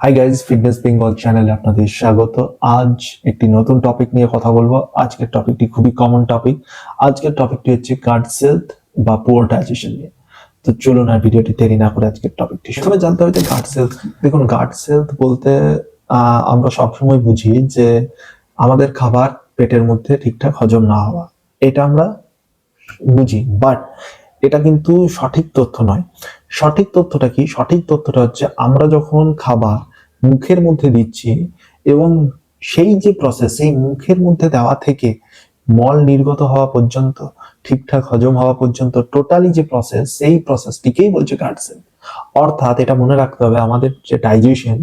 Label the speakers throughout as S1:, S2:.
S1: Hi guys, fitness Bengal চ্যানেলে আপনাদের স্বাগত। আজ একটি নতুন টপিক নিয়ে কথা বলবো। আজকের টপিকটি খুবই কমন টপিক। আজকের টপিকটি হচ্ছে গাট হেলথ বা পুয়ার ডাইজেশন নিয়ে। তো চলুন আর ভিডিওটি দেরি না করে আজকের টপিকটি প্রথমে জানতে হবে যে গাট হেলথ। দেখুন, গাট হেলথ বলতে আমরা সবসময় বুঝি যে আমাদের খাবার পেটের মধ্যে ঠিকঠাক হজম না হওয়া, এটা আমরা বুঝি, বাট এটা কিন্তু সঠিক তথ্য নয়। সঠিক তথ্যটা কি? সঠিক তথ্যটা হচ্ছে আমরা যখন খাবার মুখের মধ্যে দিচ্ছি এবং সেই যে প্রসেস, সেই মুখের মধ্যে দেওয়া থেকে মল নির্গত হওয়া পর্যন্ত, ঠিকঠাক হজম হওয়া পর্যন্ত টোটালি যে প্রসেস, সেই প্রসেসটিকেই বলছে গাট হেলথ। অর্থাৎ এটা মনে রাখতে হবে, আমাদের যে ডাইজেশন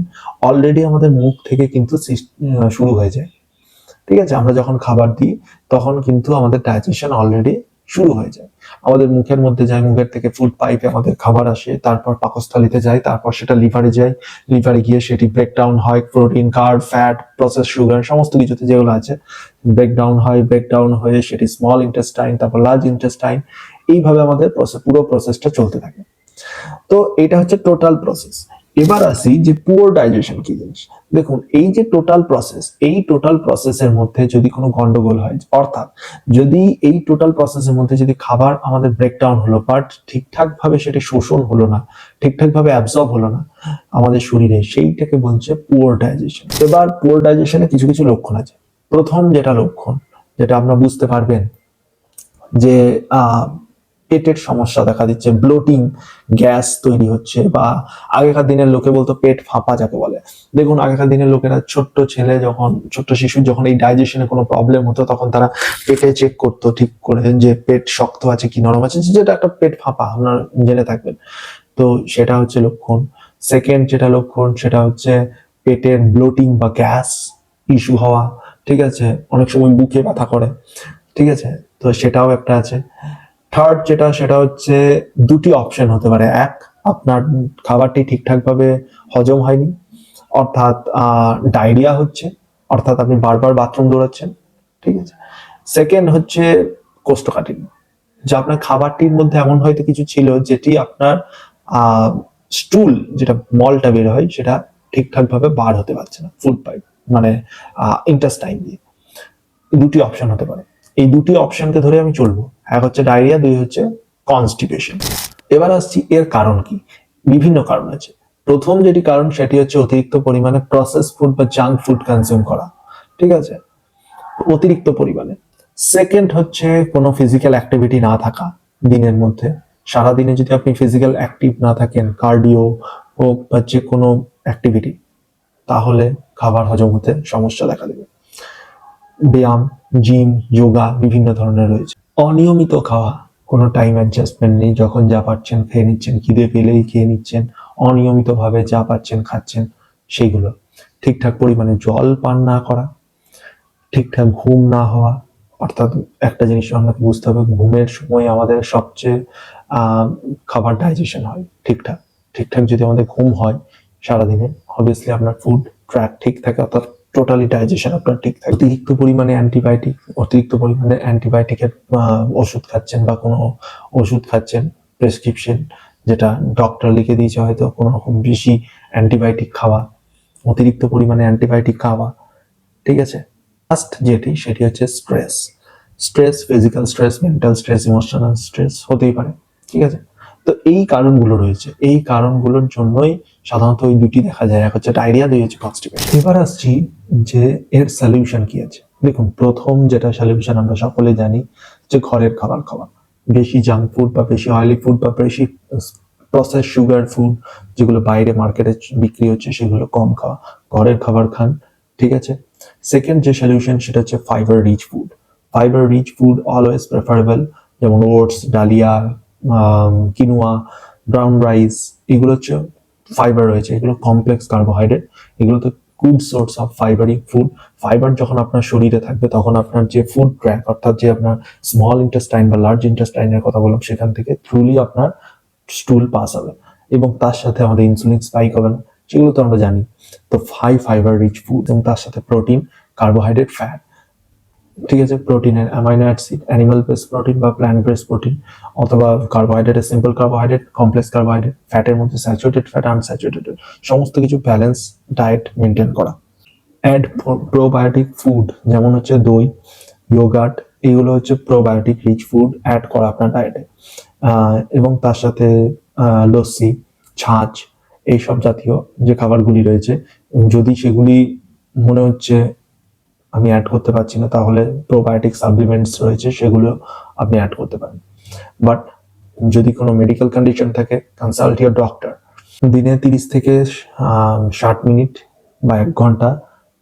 S1: অলরেডি আমাদের মুখ থেকে কিন্তু শুরু হয়ে যায়। ঠিক আছে, আমরা যখন খাবার দিই তখন কিন্তু আমাদের ডাইজেশন অলরেডি শুরু হয়ে যায়। আমাদের মুখের মধ্যে যায়, মুখের থেকে ফুড পাইপে আমাদের খাবার আসে, তারপর পাকস্থলীতে যায়, তারপর সেটা লিভারে যায়, লিভারে গিয়ে সেটি ব্রেকডাউন হয়, protein, carb, fat, process sugar সমস্ত কিছুতে যেগুলো আছে ব্রেকডাউন হয়। ব্রেকডাউন হয়ে সেটি স্মল ইন্টেস্টাইন, তারপর লার্জ ইন্টেস্টাইন, এইভাবে আমাদের পুরো প্রসেসটা চলতে থাকে। তো এটা হচ্ছে টোটাল প্রসেস। এবার আসি যে পুয়ার ডাইজেশন কি জিনিস। দেখুন, এই যে টোটাল প্রসেস, এই টোটাল প্রসেসের মধ্যে যদি কোনো গন্ডগোল হয়, অর্থাৎ যদি এই টোটাল প্রসেসের মধ্যে যদি খাবার আমাদের ব্রেকডাউন হলো, বাট ঠিকঠাক ভাবে সেটা শোষণ হলো না, ঠিকঠাক ভাবে অ্যাবজর্ব হলো না আমাদের শরীরে, সেইটাকে বলছে পুয়ার ডাইজেশন। এবার পুয়ার ডাইজেশনে কিছু কিছু লক্ষণ আছে। প্রথম যেটা লক্ষণ, যেটা আমরা বুঝতে পারবেন যে পেটের সমস্যা দেখা দিচ্ছে, ব্লোটিং, গ্যাস তৈরি হচ্ছে, বা আগেকার দিনের লোকে বলতো পেট ফাঁপা যাকে বলে। দেখুন, আগেকার দিনের লোকেরা ছোট্ট শিশুর যখন এই ডাইজেশনে কোনো প্রবলেম হতো, তখন তারা পেটে চেক করতো ঠিক করে যে পেট শক্ত আছে কি নরম আছে, যেটা একটা পেট ফাঁপা আপনারা জেনে থাকবেন। তো সেটা হচ্ছে লক্ষণ। সেকেন্ড যেটা লক্ষণ, সেটা হচ্ছে পেটের ব্লোটিং বা গ্যাস ইস্যু হওয়া। ঠিক আছে, অনেক সময় বুকে ব্যথা করে। ঠিক আছে, তো সেটাও একটা আছে। থার্ড যেটা, সেটা হচ্ছে দুটি অপশন হতে পারে। এক, আপনার খাবারটি ঠিকঠাক ভাবে হজম হয়নি, অর্থাৎ ডায়রিয়া হচ্ছে, অর্থাৎ আপনি বারবার বাথরুম দৌড়াচ্ছেন। ঠিক আছে। সেকেন্ড হচ্ছে কোষ্ঠকাঠিন্য, যে আপনার খাবারটির মধ্যে এমন হয়তো কিছু ছিল যেটি আপনার স্টুল, যেটা মলটা বের হয়, সেটা ঠিকঠাক ভাবে বার হতে পারছে না, ফুড পাইপ মানে ইন্টেস্টাইন দিয়ে। দুটি অপশন হতে পারে। এই দুটি অপশনকে ধরে আমি চলবো। এক হচ্ছে ডায়রিয়া, দুই হচ্ছে কনস্টিপেশন। এবার আসছি এর কারণ কি। বিভিন্ন কারণ আছে। প্রথম যেটি কারণ, সেটি হচ্ছে অতিরিক্ত পরিমাণে প্রসেস ফুড বা জাঙ্ক ফুড কনজিউম করা। ঠিক আছে, অতিরিক্ত পরিমাণে। সেকেন্ড হচ্ছে কোনো ফিজিক্যাল অ্যাক্টিভিটি না থাকা দিনের মধ্যে। সারাদিনে যদি আপনি ফিজিক্যাল অ্যাক্টিভ না থাকেন, কার্ডিও হোক বা যে কোনো অ্যাক্টিভিটি, তাহলে খাবার হজম হতে সমস্যা দেখা দেবে। ব্যায়াম, জিম, যোগা বিভিন্ন ধরনের রয়েছে। অনিয়মিত খাওয়া, কোনো টাইম অ্যাডজাস্টমেন্ট নেই, যখন যা পাচ্ছেন খেয়ে নিচ্ছেন, খিদে পেলেই খেয়ে নিচ্ছেন, অনিয়মিতভাবে যা পাচ্ছেন খাচ্ছেন, সেইগুলো। ঠিকঠাক পরিমাণে জল পান না করা, ঠিকঠাক ঘুম না হওয়া। অর্থাৎ একটা জিনিস আপনাকে বুঝতে হবে, ঘুমের সময় আমাদের সবচেয়ে খাবার ডাইজেশন হয় ঠিকঠাক। ঠিকঠাক যদি আমাদের ঘুম হয় সারাদিনে, অবভিয়াসলি আপনার ফুড ট্র্যাক ঠিক থাকে, অর্থাৎ টোটালি ডাইজেশন আপনার ঠিক থাকে। অতিরিক্ত পরিমাণে অ্যান্টিবায়োটিকের ওষুধ খাচ্ছেন, বা কোনো ওষুধ খাচ্ছেন প্রেসক্রিপশন, যেটা ডক্টর লিখে দিয়েছে, হয়তো কোনো রকম বেশি অ্যান্টিবায়োটিক খাওয়া, অতিরিক্ত পরিমাণে অ্যান্টিবায়োটিক খাওয়া। ঠিক আছে। লাস্ট যেটি, সেটি হচ্ছে stress. Stress, physical stress, mental stress, emotional stress হতেই পারে। ঠিক আছে, তো এই কারণগুলো রয়েছে। এই কারণগুলোর জন্যই সাধারণত ওই দুটি দেখা যায়, এক হচ্ছে ডায়রিয়া, দুই হচ্ছে কনস্টিপেশন। এবার আসছি যে এর সলিউশন কি আছে। দেখুন, প্রথম যেটা সলিউশন আমরা সকলে জানি, যে ঘরের খাবার খাওয়া। বেশি জাঙ্ক ফুড বা বেশি অয়েলি ফুড বা বেশি প্রসেস সুগার ফুড যেগুলো বাইরে মার্কেটে বিক্রি হচ্ছে, সেগুলো কম খাওয়া, ঘরের খাবার খান। ঠিক আছে। সেকেন্ড যে সলিউশন, সেটা হচ্ছে fibre rich food. Fibre rich food always preferable, যেমন ওটস, ডালিয়া, কিনোয়া, ব্রাউন রাইস, এগুলো হচ্ছে ফাইবার রয়েছে, এগুলো কমপ্লেক্স কার্বোহাইড্রেট, এগুলো তো good source of fibre food. Fibre যখন আপনার শরীরে থাকবে, তখন আপনার যে ফুড ট্র্যাক, অর্থাৎ যে আপনার স্মল ইন্টেস্টাইন বা লার্জ ইন্টেস্টাইনের কথা বললাম, সেখান থেকে থ্রুলি আপনার স্টুল পাস হবে, এবং তার সাথে আমাদের ইনসুলিন স্পাইক হবে না, সেগুলো তো আমরা জানি। তো ফাইবার রিচ ফুড, এবং তার সাথে প্রোটিন, কার্বোহাইড্রেট, ফ্যাট, ঠিক আছে, প্রোটিনের amino acid, animal base protein বা প্ল্যান্ট বেস প্রোটিন, অথবা carbohydrate, simple carbohydrate, complex carbohydrate, ফ্যাটের মধ্যে স্যাচুরেটেড ফ্যাট, আনস্যাচুরেটেড, সমস্ত কিছু ব্যালেন্স ডায়েট মেনটেন করা। অ্যাড প্রোবায়োটিক ফুড, যেমন হচ্ছে দই, ইয়োগার্ট, এগুলো হচ্ছে প্রোবায়োটিক রিচ ফুড অ্যাড করা আপনার ডায়েটে। এবং তার সাথে লস্যি, ছাঁচ, এইসব জাতীয় যে খাবারগুলি রয়েছে, যদি সেগুলি মনে হচ্ছে আমি অ্যাড করতে পারছি না, তাহলে প্রোবায়োটিক সাপ্লিমেন্টস রয়েছে, সেগুলো আপনি অ্যাড করতে পারেন। বাট যদি কোনো মেডিকেল কন্ডিশন থাকে, কনসাল্ট ইওর ডক্টর। দিনে 30 থেকে 60 মিনিট বা 1 ঘন্টা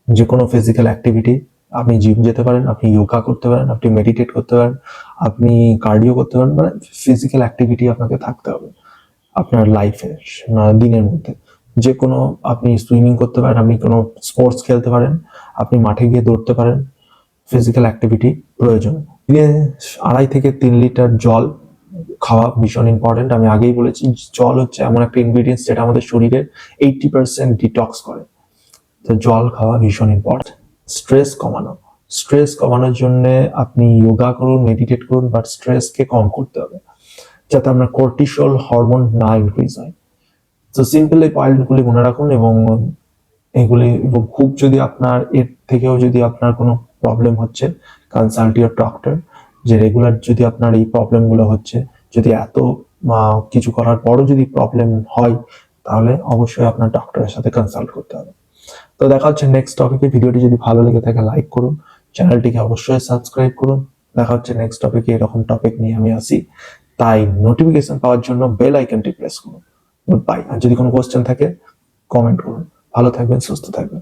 S1: যে কোনো ফিজিক্যাল অ্যাক্টিভিটি, আপনি জিম যেতে পারেন, আপনি যোগা করতে পারেন, আপনি মেডিটেট করতে পারেন, আপনি কার্ডিও করতে পারেন, মানে ফিজিক্যাল অ্যাক্টিভিটি আপনাকে থাকতে হবে আপনার লাইফে দিনের মধ্যে। যে কোনো, আপনি সুইমিং করতে পারেন, আপনি কোনো স্পোর্টস খেলতে পারেন, আপনি মাঠে গিয়ে দৌড়তে পারেন, ফিজিক্যাল অ্যাক্টিভিটি প্রয়োজন। দিনে 2.5 থেকে 3 লিটার জল খাওয়া ভীষণ ইম্পর্টেন্ট। আমি আগেই বলেছি, জল হচ্ছে এমন একটা ইনগ্রিডিয়েন্টস যেটা আমাদের শরীরের 80% ডিটক্স করে, তো জল খাওয়া ভীষণ ইম্পর্টেন্ট। স্ট্রেস কমানোর জন্য আপনি যোগা করুন, মেডিটেট করুন, বাট স্ট্রেসকে কম করতে হবে যাতে আপনার কর্টিসল হরমোন না ইনক্রিজ হয়। তো সিম্পল এই পয়েন্টগুলি মনে রাখুন, এবং এগুলি, খুব যদি আপনার এর থেকেও যদি আপনার কোনো প্রবলেম হচ্ছে, কনসাল্ট ইওর ডক্টর। যে রেগুলার যদি আপনার এই প্রবলেমগুলো হচ্ছে, যদি এত কিছু করার পরও যদি প্রবলেম হয়, তাহলে অবশ্যই আপনার ডক্টরের সাথে কনসাল্ট করতে হবে। তো দেখা হচ্ছে নেক্সট টপিকে। ভিডিওটি যদি ভালো লেগে থাকে লাইক করুন, চ্যানেলটিকে অবশ্যই সাবস্ক্রাইব করুন। দেখা হচ্ছে নেক্সট টপিকে। এরকম টপিক নিয়ে আমি আসি, তাই নোটিফিকেশন পাওয়ার জন্য বেল আইকনটি প্রেস করুন। Good bye. আর যদি কোনো কোশ্চেন থাকে কমেন্ট করুন। ভালো থাকবেন, সুস্থ থাকবেন।